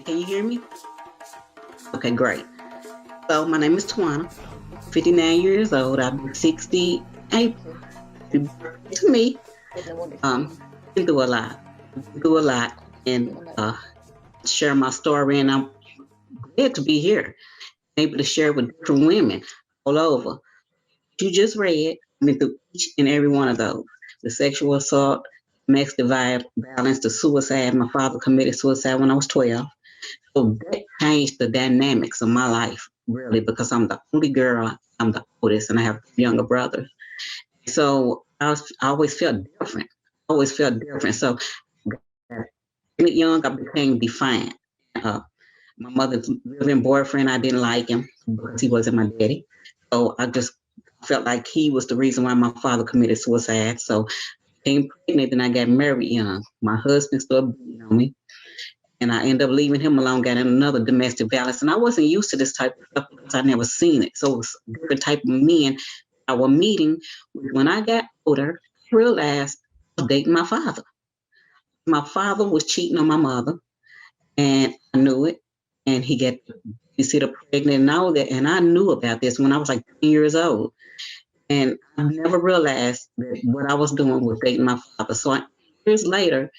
Can you hear me? Okay, great. So my name is Twana, 59 years old. I'll be 60 April. Happy birthday to me. Been through a lot. Been through a lot and share my story, and I'm glad to be here, able to share with different women all over. You just read, I mean, through each and every one of those. The sexual assault, domestic violence, the suicide. My father committed suicide when I was 12. So that changed the dynamics of my life, really, because I'm the only girl, I'm the oldest, and I have younger brothers. So I always felt different. Always felt different. So really young, I became defiant. Uh, my mother's living boyfriend, I didn't like him because he wasn't my daddy. So I just felt like he was the reason why my father committed suicide. So I became pregnant and I got married young. My husband started beating on me, and I ended up leaving him alone, got in another domestic violence. And I wasn't used to this type of stuff because I never seen it. So it was a different type of men I was meeting. When I got older, I realized I was dating my father. My father was cheating on my mother, and I knew it. And he got considered pregnant and all that. And I knew about this when I was like 10 years old. And I never realized that what I was doing was dating my father. So years later,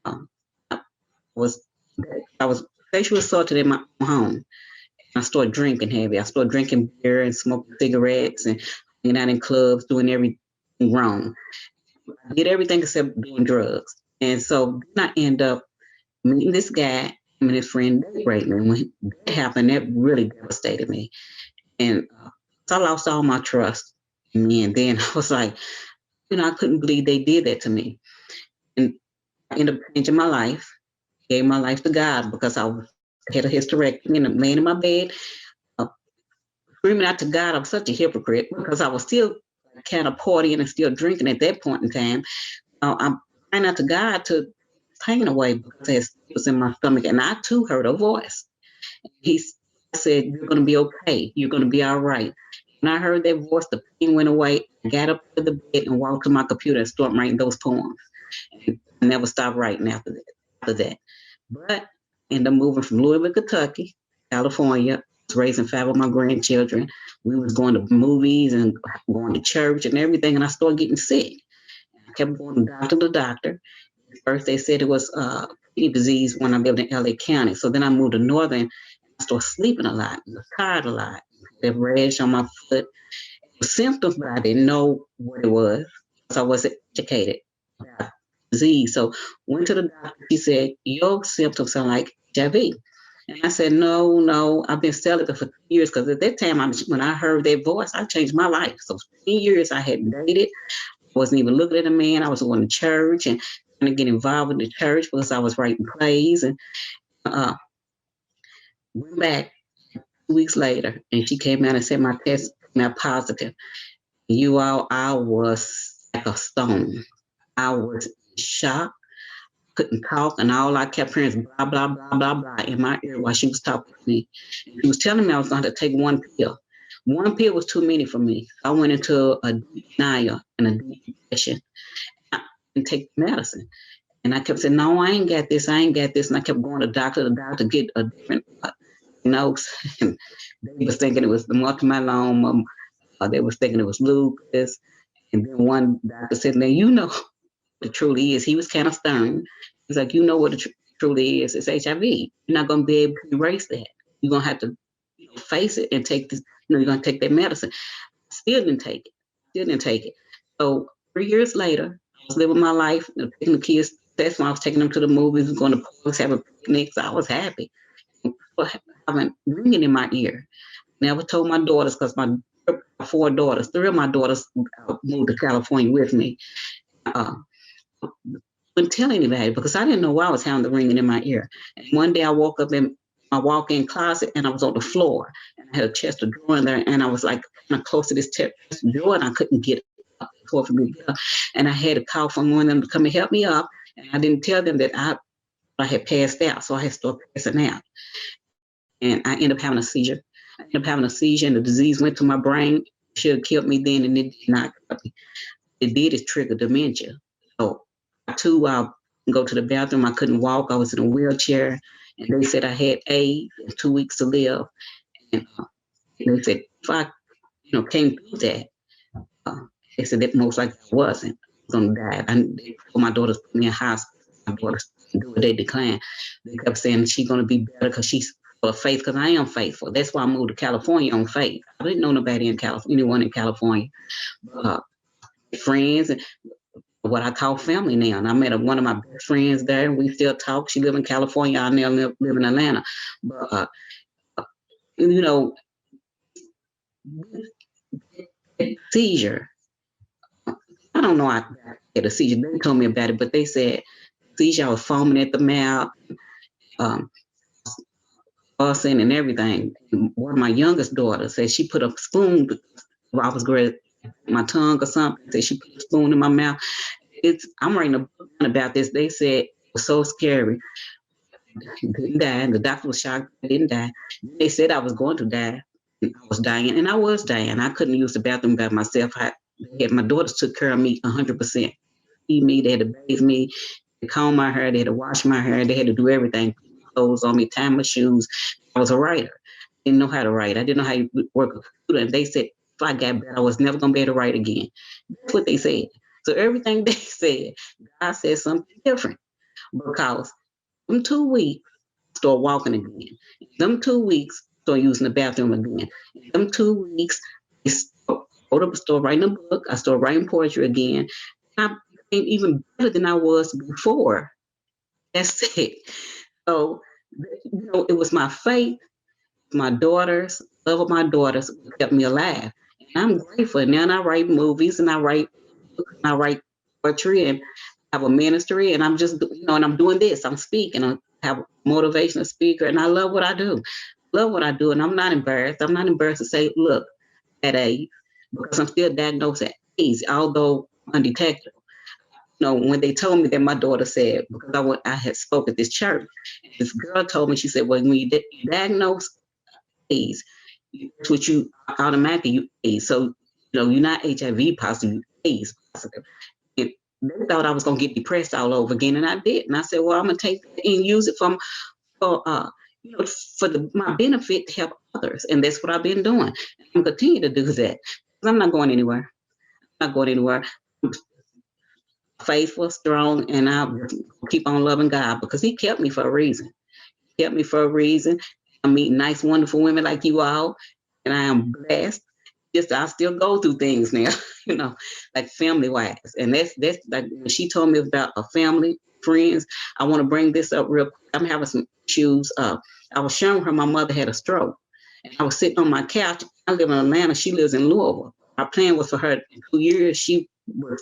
um, I was I was sexually assaulted in my own home. I started drinking heavy. I started drinking beer and smoking cigarettes and hanging out in clubs, doing everything wrong. I did everything except doing drugs. And so then I end up meeting this guy, and his friend raped me. When that happened, that really devastated me. And so I lost all my trust in me. And then I was like, I couldn't believe they did that to me. And I ended up changing my life, gave my life to God because had a hysterectomy and I'm laying in my bed, uh, screaming out to God. I'm such a hypocrite because I was still kind of partying and still drinking at that point in time. I'm crying out to God to pain away because it was in my stomach. And I too heard a voice. He said, "You're going to be okay. You're going to be all right." When I heard that voice, the pain went away. I got up to the bed and walked to my computer and started writing those poems. And I never stopped writing after that. But I ended up moving from Louisville, Kentucky, California. I was raising 5 of my grandchildren. We was going to movies and going to church and everything, and I started getting sick. I kept going from doctor to doctor. First, they said it was kidney disease when I lived in LA County. So then I moved to Northern. I started sleeping a lot, tired a lot. The rash on my foot, symptoms, but I didn't know what it was because I wasn't educated about disease. So went to the doctor. He said, "Your symptoms sound like HIV." And I said, "No, no, I've been celibate for 2 years." Because at that time, when I heard that voice, I changed my life. So 10 years I had dated. I wasn't even looking at a man. I was going to church and trying to get involved in the church because I was writing plays. And uh, went back 2 weeks later, and she came out and said my test came out positive. I was like a stone. I was in shock, couldn't talk, and all I kept hearing is blah, blah, blah, blah, blah in my ear while she was talking to me. She was telling me I was going to take one pill. One pill was too many for me. I went into a deep denial and a deep depression. I didn't take medicine. And I kept saying, "No, I ain't got this, I ain't got this." And I kept going to doctor to doctor to get a different notes. And they was thinking it was the multiple myeloma. They was thinking it was lupus. And then one doctor said, "Now you know what it truly is." He was kind of stern. He's like, "You know what it truly is. It's HIV. You're not going to be able to erase that. You're going to have to face it and take this. You're going to take that medicine." Still didn't take it. Still didn't take it. So 3 years later, I was living my life, taking the kids. That's when I was taking them to the movies, going to parks, having picnics. I was happy. Having ringing in my ear. Never told my daughters because my 4 daughters, 3 of my daughters moved to California with me. Uh, Wouldn't tell anybody because I didn't know why I was having the ringing in my ear. And one day I woke up in my walk-in closet and I was on the floor and I had a chest of drawer in there and I was like kind of close to this chest of drawer and I couldn't get up for me to get up. And I had to call for one of them to come and help me up. And I didn't tell them that I had passed out, so I had to start passing out. And I ended up having a seizure. And the disease went to my brain. It should have killed me then, and it did not kill me. It did is trigger dementia. So I too, go to the bathroom. I couldn't walk. I was in a wheelchair. and they said I had AIDS and 2 weeks to live. And they said if I, came through that, uh, they said that most likely I wasn't. I was gonna die. And they told my daughters put me in hospital. My daughters do it, they declined. They kept saying she's gonna be better because she's full of faith. Because I am faithful. That's why I moved to California on faith. I didn't know nobody in California, anyone in California. Uh, Friends and what I call family now. And I met one of my best friends there, and we still talk. She live in California. I now live in Atlanta. But you know, seizure. I don't know. I had a seizure. They told me about it, but they said seizure. I was foaming at the mouth, um, fussing and everything. And one of my youngest daughters said she put a spoon while I was grabbing my tongue or something. Said she put a spoon in my mouth. I'm writing a book about this. They said it was so scary. Didn't die, and the doctor was shocked I didn't die. They said I was going to die. I was dying, and I was dying. I couldn't use the bathroom by myself. My daughters took care of me 100%. Feed me, they had to bathe me, they comb my hair, they had to wash my hair, they had to do everything. Put clothes on me, tie my shoes. I was a writer. I didn't know how to write. I didn't know how to work a computer. And they said if I got better, I was never going to be able to write again. That's what they said. So everything they said, God said something different because them 2 weeks, I started walking again. Them 2 weeks, I started using the bathroom again. Them 2 weeks, I started writing a book. I started writing poetry again. I became even better than I was before. That's it. So, it was my faith, my daughters, love of my daughters kept me alive. And I'm grateful. And now I write movies and I write books and I write poetry and I have a ministry and I'm just, and I'm doing this. I'm speaking. I have a motivational speaker and I love what I do. Love what I do. And I'm not embarrassed. I'm not embarrassed to say, look, at AIDS, because I'm still diagnosed at AIDS, although undetectable. When they told me that, my daughter said, because I had spoke at this church, this girl told me, she said, well, when you diagnose AIDS, that's what you automatically you AIDS. So, you're not HIV positive, you're AIDS positive. And they thought I was going to get depressed all over again, and I did. And I said, well, I'm going to take it and use it for my benefit to help others. And that's what I've been doing. I'm continue to do that. I'm not going anywhere. I'm not going anywhere. I'm faithful, strong, and I'll keep on loving God because He kept me for a reason. He kept me for a reason. I meet nice, wonderful women like you all, and I am blessed. Just I still go through things now, like family wise. And that's like when she told me about a family, friends. I want to bring this up real quick. I'm having some issues. I was showing her my mother had a stroke, and I was sitting on my couch. I live in Atlanta. She lives in Louisville. Our plan was for her in 2 years. One of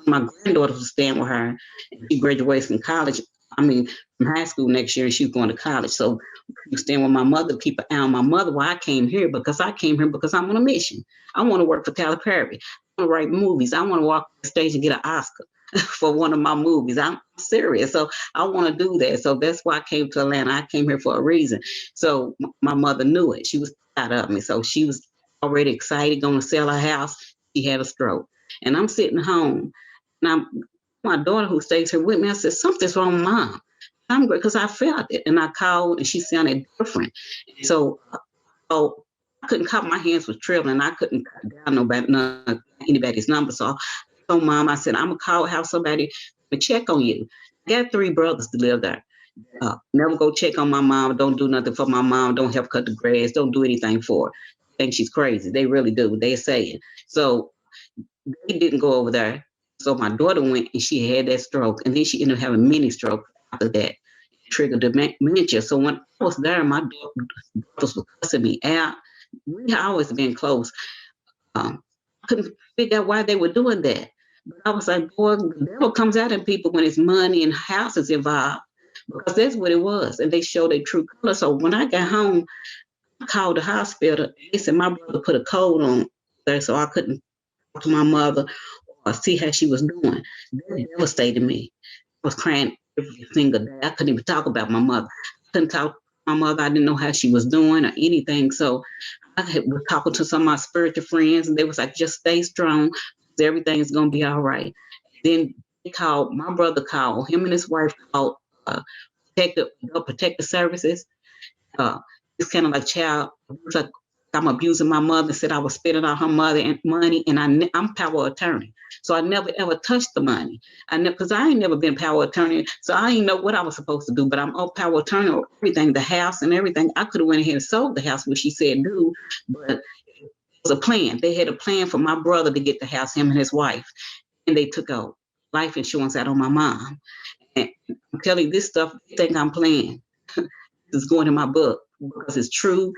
my granddaughters was staying with her, and she graduates from college. From high school next year, and she's going to college. So she was staying with my mother, keep an eye on my mother. Well, I came here because I'm on a mission. I want to work for Tyler Perry. I want to write movies. I want to walk on the stage and get an Oscar for one of my movies. I'm serious. So I want to do that. So that's why I came to Atlanta. I came here for a reason. So my mother knew it. She was proud of me. So she was already excited, going to sell her house. She had a stroke. And I'm sitting home. And my daughter who stays here with me, I said, something's wrong with Mom. I'm great because I felt it. And I called and she sounded different. So I couldn't cut, my hands were trembling. I couldn't cut down anybody's number. So I told Mom, I said, I'm going to have somebody to check on you. I got 3 brothers to live there. Never go check on my mom. Don't do nothing for my mom. Don't help cut the grass. Don't do anything for her. I think she's crazy. They really do. They're saying. So they didn't go over there. So my daughter went and she had that stroke. And then she ended up having a mini stroke after that. It triggered dementia. So when I was there, my brothers were cussing me out. We had always been close. I couldn't figure out why they were doing that. But I was like, boy, the devil comes out in people when it's money and houses involved. Because that's what it was. And they showed their true color. So when I got home, I called the hospital. They said my brother put a code on there so I couldn't talk to my mother or see how she was doing. That devastated me. I was crying every single day. I couldn't even talk about my mother. I couldn't talk to my mother. I didn't know how she was doing or anything. So I was talking to some of my spiritual friends, and they was like, just stay strong. Everything's going to be all right. Then my brother called, him and his wife called protective services. It's kind of like child. It's like I'm abusing my mother. Said I was spending all her mother and money, and I'm power attorney, so I never ever touched the money. Because I ain't never been power attorney, so I ain't know what I was supposed to do. But I'm all power attorney over everything, the house and everything. I could have went ahead and sold the house, which she said do, but it was a plan. They had a plan for my brother to get the house, him and his wife, and they took out life insurance out on my mom. And I'm telling you, this stuff, they think I'm playing. This is going in my book because it's true.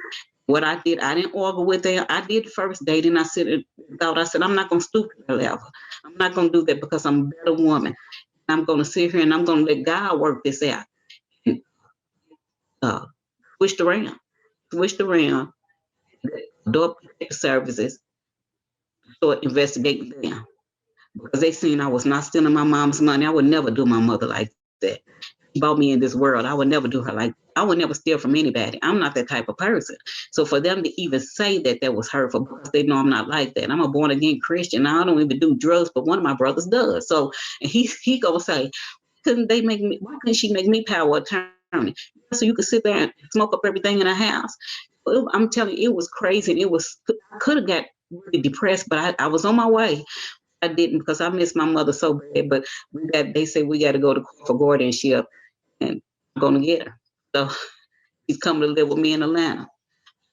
What I did, I didn't argue with them. I did the first date, and I said, I'm not going to stoop to that level. I'm not going to do that because I'm a better woman. I'm going to sit here and I'm going to let God work this out. And, switched around, door protective services, start investigating them because they seen I was not stealing my mom's money. I would never do my mother like that. She brought me in this world. I would never do her like that. I would never steal from anybody. I'm not that type of person. So for them to even say that was hurtful because they know I'm not like that. I'm a born again Christian. I don't even do drugs, but one of my brothers does. So and he gonna say, why couldn't she make me power attorney? So you could sit there and smoke up everything in a house. I'm telling you, it was crazy. I could have got really depressed, but I was on my way. I didn't because I miss my mother so bad. But they say we got to go to court for guardianship, and I'm gonna get her. So she's coming to live with me in Atlanta.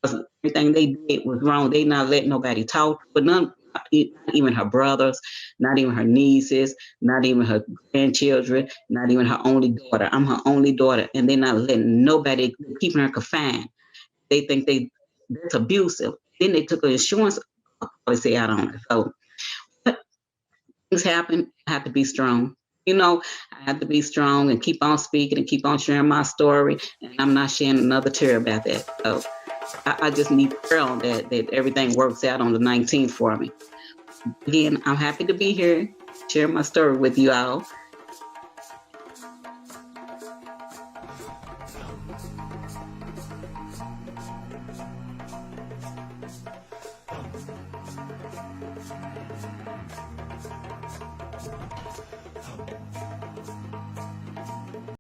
Everything they did was wrong. They not letting nobody talk, but not even her brothers, not even her nieces, not even her grandchildren, not even her only daughter. I'm her only daughter, and they're not letting nobody, keeping her confined. They think that's abusive. Then they took her insurance policy out on her. So things happen. I have to be strong. I have to be strong and keep on speaking and keep on sharing my story. And I'm not shedding another tear about that. So I just need prayer on that everything works out on the 19th for me. Again, I'm happy to be here, share my story with you all.